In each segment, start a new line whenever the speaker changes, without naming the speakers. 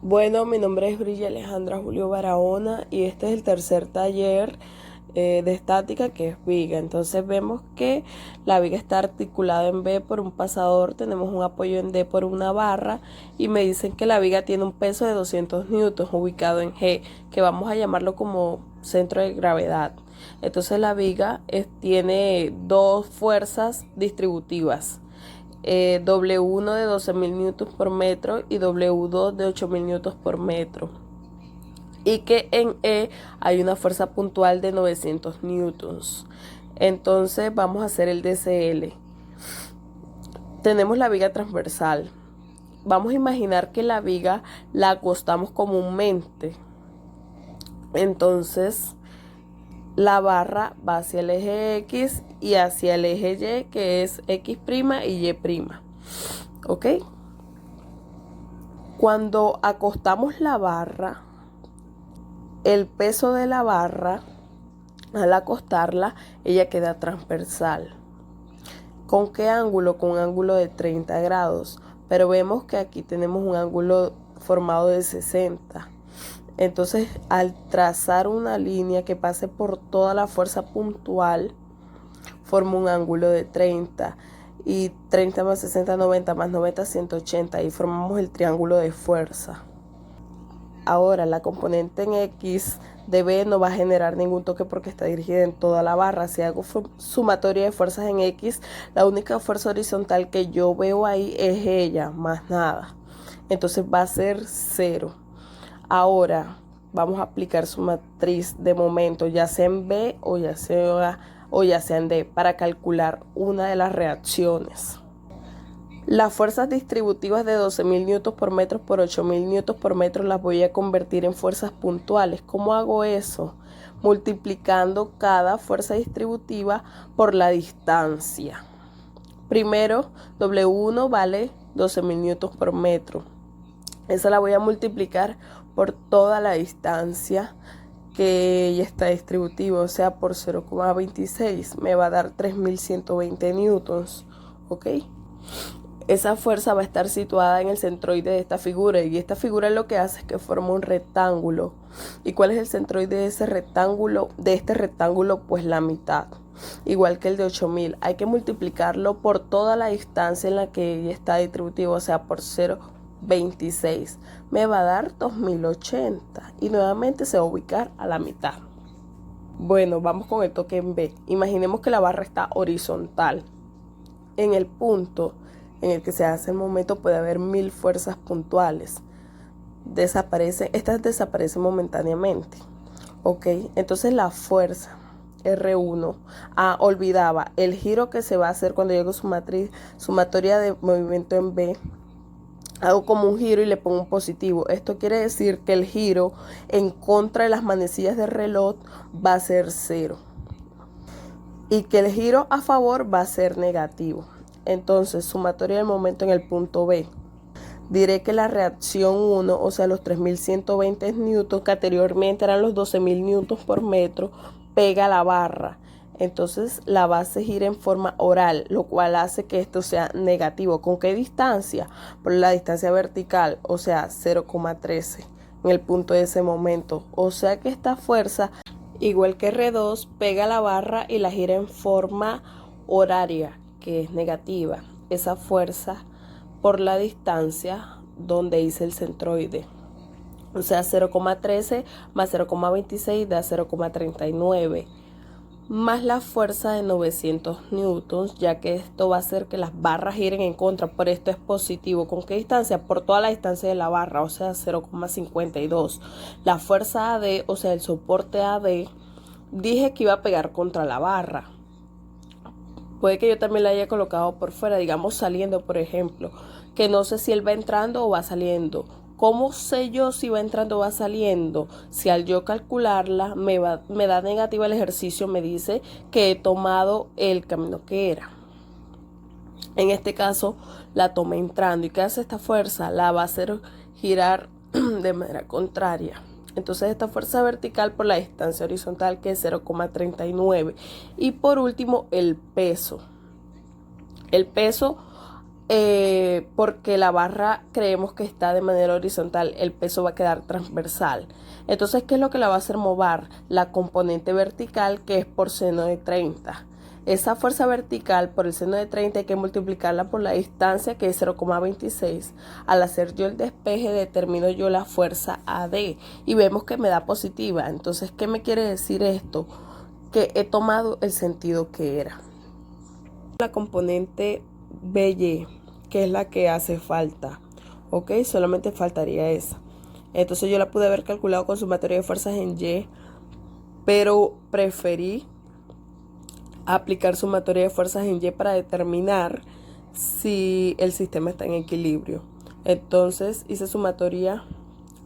Bueno, mi nombre es Brilla Alejandra Julio Barahona y este es el tercer taller de estática, que es viga. Entonces vemos que la viga está articulada en B por un pasador, tenemos un apoyo en D por una barra y me dicen que la viga tiene un peso de 200 newtons ubicado en G, que vamos a llamarlo como centro de gravedad. Entonces la viga tiene dos fuerzas distributivas. W1 de 12.000 newtons por metro y W2 de 8.000 newtons por metro, y que en E hay una fuerza puntual de 900 newtons. Entonces vamos a hacer el DCL. Tenemos la viga transversal. Vamos a imaginar que la viga la acostamos comúnmente. Entonces la barra va hacia el eje X y hacia el eje Y, que es X' y Y'. ¿Ok? Cuando acostamos la barra, el peso de la barra, al acostarla, ella queda transversal. ¿Con qué ángulo? Con un ángulo de 30 grados. Pero vemos que aquí tenemos un ángulo formado de 60. Entonces, al trazar una línea que pase por toda la fuerza puntual, forma un ángulo de 30. Y 30 más 60, 90, más 90, 180. Y formamos el triángulo de fuerza. Ahora, la componente en X de B no va a generar ningún toque porque está dirigida en toda la barra. Si hago sumatoria de fuerzas en X, la única fuerza horizontal que yo veo ahí es ella, más nada. Entonces va a ser 0. Ahora vamos a aplicar su matriz de momento, ya sea en B o ya sea en D, para calcular una de las reacciones. Las fuerzas distributivas de 12.000 newtons por metro por 8.000 newtons por metro las voy a convertir en fuerzas puntuales. ¿Cómo hago eso? Multiplicando cada fuerza distributiva por la distancia. Primero, W1 vale 12.000 newtons por metro. Esa la voy a multiplicar por toda la distancia que ya está distributiva, o sea, por 0,26. Me va a dar 3.120 newtons. ¿Ok? Esa fuerza va a estar situada en el centroide de esta figura, y esta figura lo que hace es que forma un rectángulo. ¿Y cuál es el centroide de ese rectángulo? De este rectángulo, pues la mitad, igual que el de 8.000. Hay que multiplicarlo por toda la distancia en la que está distributivo, o sea, por 0,26. Me va a dar 2.080 y nuevamente se va a ubicar a la mitad. Bueno, vamos con el toque en B. Imaginemos que la barra está horizontal. En el punto en el que se hace el momento puede haber 1.000 fuerzas puntuales. Estas desaparecen momentáneamente. Ok, entonces la fuerza R1. Olvidaba el giro que se va a hacer cuando llego a su matriz sumatoria de movimiento en B. Hago como un giro y le pongo un positivo. Esto quiere decir que el giro en contra de las manecillas del reloj va a ser 0. Y que el giro a favor va a ser negativo. Entonces, sumatoria del momento en el punto B. Diré que la reacción 1, o sea, los 3.120 newtons, que anteriormente eran los 12.000 newtons por metro, pega a la barra. Entonces, la base gira en forma oral, lo cual hace que esto sea negativo. ¿Con qué distancia? Por la distancia vertical, o sea, 0,13 en el punto de ese momento. O sea que esta fuerza, igual que R2, pega a la barra y la gira en forma horaria, que es negativa. Esa fuerza por la distancia donde hice el centroide, o sea, 0,13 más 0,26 da 0,39, más la fuerza de 900 newtons, ya que esto va a hacer que las barras giren en contra. Por esto es positivo. ¿Con qué distancia? Por toda la distancia de la barra, o sea, 0,52. La fuerza AD, o sea, el soporte AD, dije que iba a pegar contra la barra. Puede que yo también la haya colocado por fuera, digamos saliendo, por ejemplo, que no sé si él va entrando o va saliendo. ¿Cómo sé yo si va entrando o va saliendo? Si al yo calcularla me da negativa el ejercicio, me dice que he tomado el camino que era. En este caso la tomé entrando. ¿Y qué hace esta fuerza? La va a hacer girar de manera contraria. Entonces esta fuerza vertical por la distancia horizontal, que es 0,39. Y por último, el peso. El peso porque la barra creemos que está de manera horizontal, el peso va a quedar transversal. Entonces, ¿qué es lo que la va a hacer mover? La componente vertical, que es por seno de 30. Esa fuerza vertical por el seno de 30 hay que multiplicarla por la distancia, que es 0,26. Al hacer yo el despeje, determino yo la fuerza AD y vemos que me da positiva. Entonces, ¿qué me quiere decir esto? Que he tomado el sentido que era. La componente BY, que es la que hace falta, ok, solamente faltaría esa. Entonces yo la pude haber calculado con sumatoria de fuerzas en Y, pero preferí aplicar sumatoria de fuerzas en Y para determinar si el sistema está en equilibrio. Entonces hice sumatoria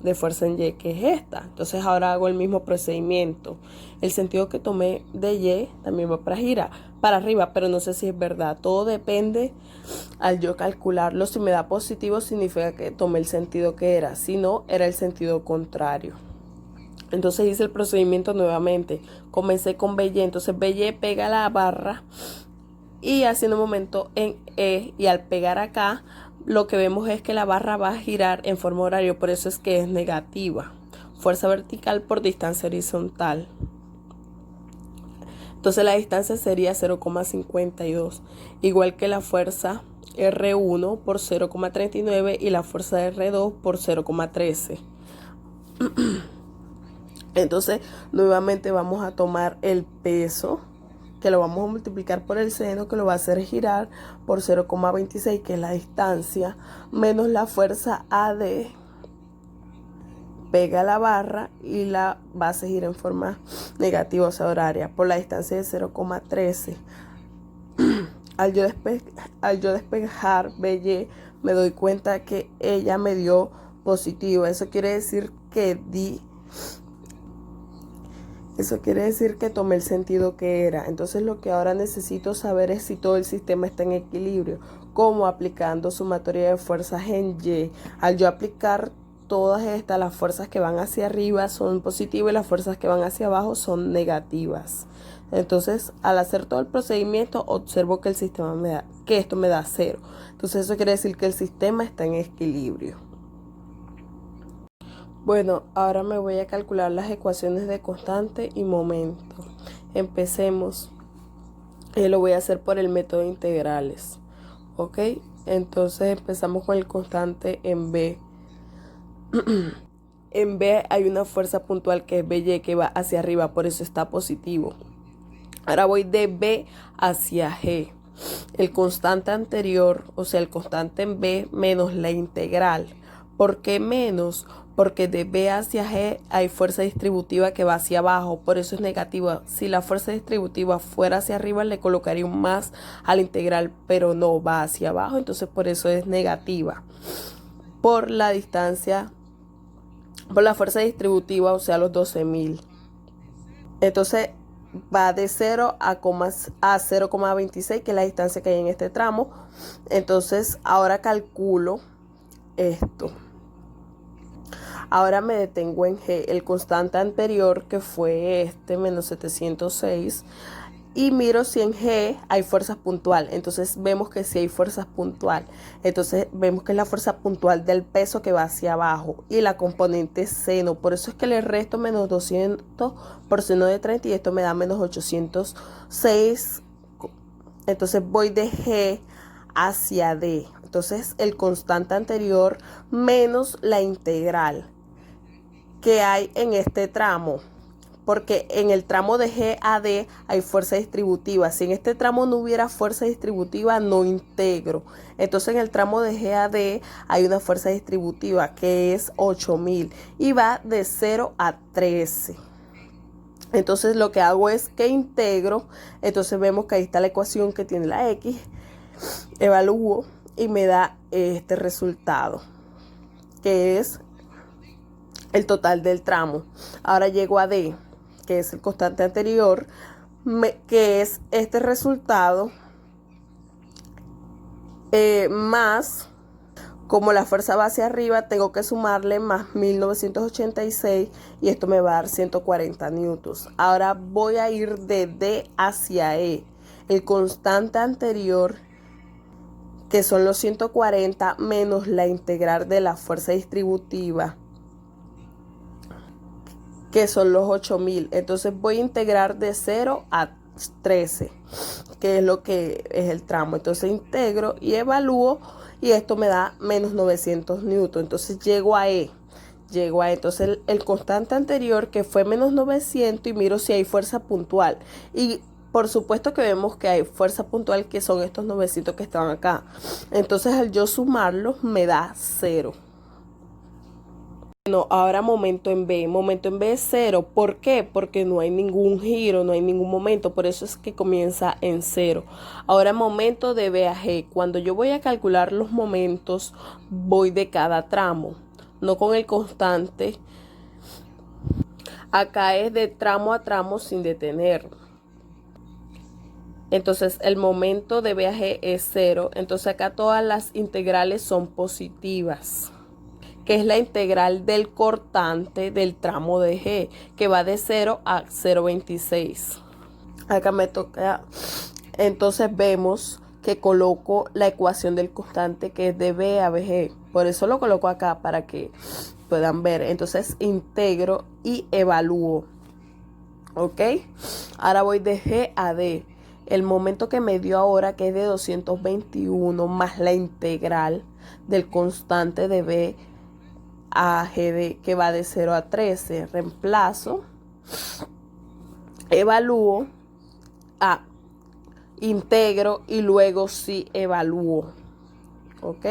de fuerza en Y, que es esta. Entonces ahora hago el mismo procedimiento. El sentido que tomé de Y también va para arriba, pero no sé si es verdad. Todo depende al yo calcularlo. Si me da positivo significa que tomé el sentido que era, si no, era el sentido contrario. Entonces hice el procedimiento nuevamente. Comencé con BY, entonces BY pega la barra y haciendo un momento en E, y al pegar acá lo que vemos es que la barra va a girar en forma horaria, por eso es que es negativa. Fuerza vertical por distancia horizontal. Entonces la distancia sería 0,52, igual que la fuerza R1 por 0,39 y la fuerza R2 por 0,13. Entonces nuevamente vamos a tomar el peso, que lo vamos a multiplicar por el seno, que lo va a hacer girar por 0,26, que es la distancia, menos la fuerza AD, pega la barra y la va a seguir en forma negativa, o sea, horaria, por la distancia de 0,13. Al yo despejar BY, me doy cuenta que ella me dio positivo. Eso quiere decir que tomé el sentido que era. Entonces lo que ahora necesito saber es si todo el sistema está en equilibrio. ¿Cómo? Aplicando sumatoria de fuerzas en Y. Al yo aplicar todas estas, las fuerzas que van hacia arriba son positivas y las fuerzas que van hacia abajo son negativas. Entonces, al hacer todo el procedimiento, observo que esto me da 0. Entonces eso quiere decir que el sistema está en equilibrio. Bueno, ahora me voy a calcular las ecuaciones de constante y momento. Empecemos. Lo voy a hacer por el método de integrales. ¿Ok? Entonces empezamos con el constante en B. En B hay una fuerza puntual que es BY, que va hacia arriba, por eso está positivo. Ahora voy de B hacia G. El constante anterior, o sea, el constante en B menos la integral. ¿Por qué menos? Porque de B hacia G hay fuerza distributiva que va hacia abajo, por eso es negativa. Si la fuerza distributiva fuera hacia arriba, le colocaría un más a la integral, pero no, va hacia abajo, entonces por eso es negativa. Por la distancia, por la fuerza distributiva, o sea, los 12.000. Entonces va de 0 a 0,26, que es la distancia que hay en este tramo. Entonces ahora calculo esto. Ahora me detengo en G, el constante anterior, que fue este, menos 706, y miro si en G hay fuerza puntual. Entonces vemos que sí hay fuerza puntual. Entonces vemos que es la fuerza puntual del peso que va hacia abajo y la componente seno. Por eso es que le resto menos 200 por seno de 30 y esto me da menos 806. Entonces voy de G hacia D. Entonces el constante anterior menos la integral que hay en este tramo, porque en el tramo de G a D hay fuerza distributiva. Si en este tramo no hubiera fuerza distributiva, no integro. Entonces en el tramo de G a D hay una fuerza distributiva que es 8.000 y va de 0 a 13. Entonces lo que hago es que integro. Entonces vemos que ahí está la ecuación que tiene la X. Evalúo y me da este resultado, que es el total del tramo. Ahora llego a D, que es el constante anterior, que es este resultado, más, como la fuerza va hacia arriba, tengo que sumarle más 1986 y esto me va a dar 140 newtons. Ahora voy a ir de D hacia E. El constante anterior, que son los 140 menos la integral de la fuerza distributiva, que son los 8000. Entonces voy a integrar de 0 a 13, que es lo que es el tramo. Entonces integro y evalúo y esto me da menos 900 newton. Entonces llego a E. Entonces el constante anterior, que fue menos 900, y miro si hay fuerza puntual. Y por supuesto que vemos que hay fuerza puntual, que son estos 900 que estaban acá. Entonces al yo sumarlos me da 0. Bueno, ahora momento en B. Momento en B es 0. ¿Por qué? Porque no hay ningún giro, no hay ningún momento. Por eso es que comienza en 0. Ahora momento de B a G. Cuando yo voy a calcular los momentos, voy de cada tramo, no con el constante. Acá es de tramo a tramo sin detener. Entonces el momento de B a G es 0. Entonces acá todas las integrales son positivas, que es la integral del cortante del tramo de G, que va de 0 a 0,26. Acá me toca, entonces vemos que coloco la ecuación del constante, que es de B a BG. Por eso lo coloco acá, para que puedan ver. Entonces integro y evalúo. ¿Ok? Ahora voy de G a D. El momento que me dio ahora, que es de 221, más la integral del constante de B a GD, que va de 0 a 13. Reemplazo, evalúo, integro y luego sí evalúo. ¿Ok?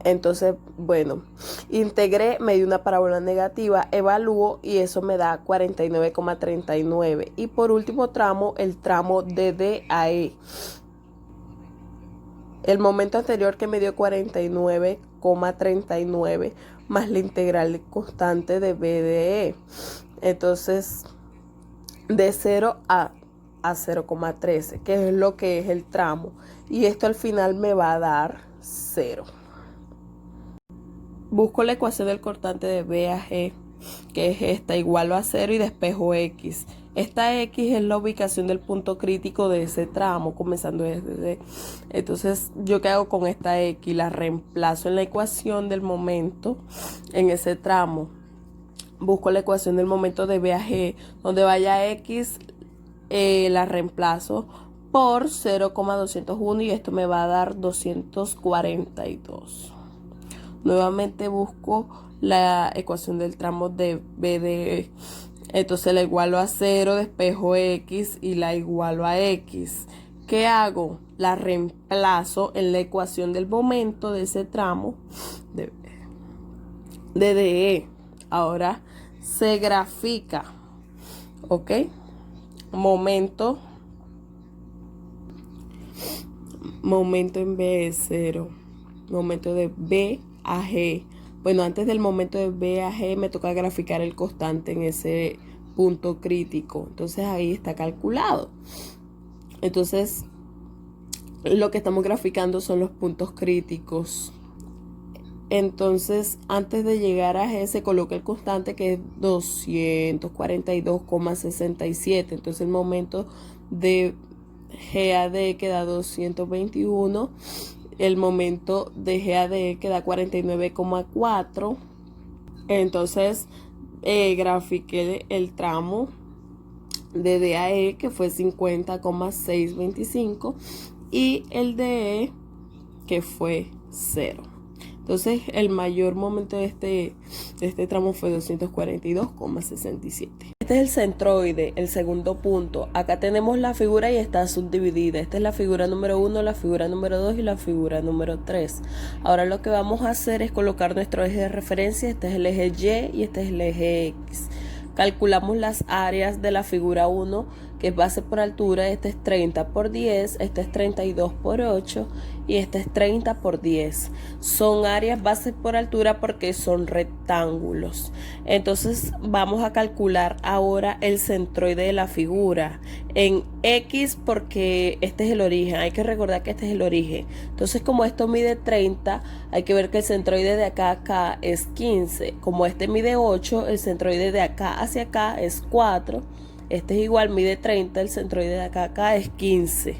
Entonces, bueno, integré, me dio una parábola negativa, evalúo y eso me da 49,39. Y por último tramo, el tramo de D a E. El momento anterior, que me dio 49,39, más la integral constante de B de E. Entonces, de 0 a 0,13, que es lo que es el tramo. Y esto al final me va a dar 0. Busco la ecuación del cortante de B a G, que es esta, igual a 0 y despejo X. Esta X es la ubicación del punto crítico de ese tramo, comenzando desde D. Entonces, ¿yo qué hago con esta X? La reemplazo en la ecuación del momento en ese tramo. Busco la ecuación del momento de B a G, donde vaya X, la reemplazo por 0,201 y esto me va a dar 242. Nuevamente busco la ecuación del tramo de B de E. Entonces la igualo a 0, despejo X y la igualo a X. ¿Qué hago? La reemplazo en la ecuación del momento de ese tramo de DE. Ahora se grafica. ¿Ok? Momento en B es 0. Momento de B a G. Bueno, antes del momento de B a G me toca graficar el constante en ese punto crítico. Entonces ahí está calculado. Entonces lo que estamos graficando son los puntos críticos. Entonces antes de llegar a G se coloca el constante, que es 242,67. Entonces el momento de G a D queda 221. El momento de G a D queda 49,4. Entonces grafiqué el tramo de D a E, que fue 50,625, y el de E, que fue 0. Entonces el mayor momento de este tramo fue 242,67. Este es el centroide, el segundo punto. Acá tenemos la figura y está subdividida. Esta es la figura número 1, la figura número 2 y la figura número 3. Ahora lo que vamos a hacer es colocar nuestro eje de referencia. Este es el eje Y y este es el eje X. Calculamos las áreas de la figura 1, que es base por altura. Este es 30 por 10, este es 32 por 8 y este es 30 por 10. Son áreas base por altura porque son rectángulos. Entonces vamos a calcular ahora el centroide de la figura en X, porque este es el origen. Hay que recordar que este es el origen. Entonces, como esto mide 30, hay que ver que el centroide de acá a acá es 15. Como este mide 8, el centroide de acá hacia acá es 4. Este es igual, mide 30, el centroide de acá a acá es 15.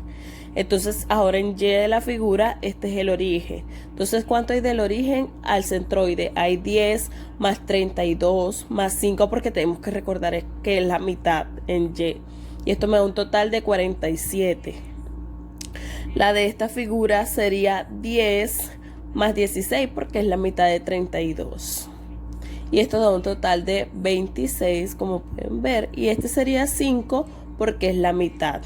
Entonces ahora en Y de la figura, este es el origen. Entonces, ¿cuánto hay del origen al centroide? Hay 10 más 32 más 5, porque tenemos que recordar que es la mitad en Y. Y esto me da un total de 47. La de esta figura sería 10 más 16, porque es la mitad de 32. Y esto da un total de 26, como pueden ver. Y este sería 5, porque es la mitad.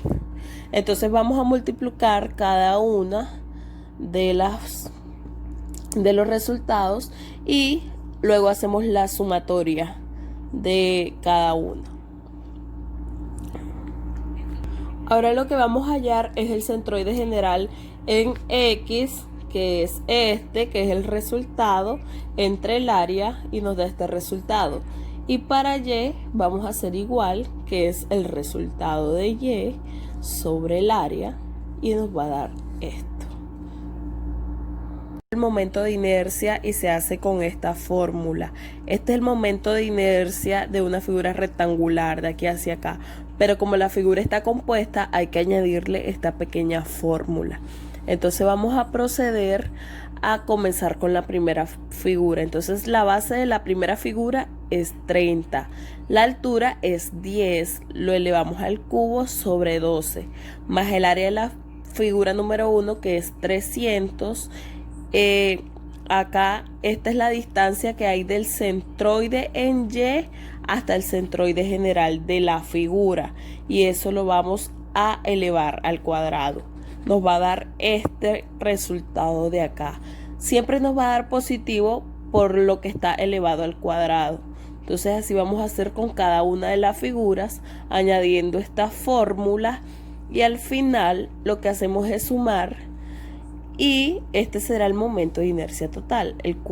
Entonces vamos a multiplicar cada una de los resultados y luego hacemos la sumatoria de cada una. Ahora lo que vamos a hallar es el centroide general en X, que es este, que es el resultado entre el área, y nos da este resultado. Y para Y vamos a hacer igual, que es el resultado de Y sobre el área, y nos va a dar esto. El momento de inercia, y se hace con esta fórmula. Este es el momento de inercia de una figura rectangular de aquí hacia acá, pero como la figura está compuesta hay que añadirle esta pequeña fórmula. Entonces vamos a proceder a comenzar con la primera figura. Entonces la base de la primera figura es 30, la altura es 10, lo elevamos al cubo sobre 12, más el área de la figura número 1, que es 300. Acá esta es la distancia que hay del centroide en Y hasta el centroide general de la figura, y eso lo vamos a elevar al cuadrado. Nos va a dar este resultado de acá. Siempre nos va a dar positivo por lo que está elevado al cuadrado. Entonces así vamos a hacer con cada una de las figuras, añadiendo esta fórmula, y al final lo que hacemos es sumar, y este será el momento de inercia total, el cual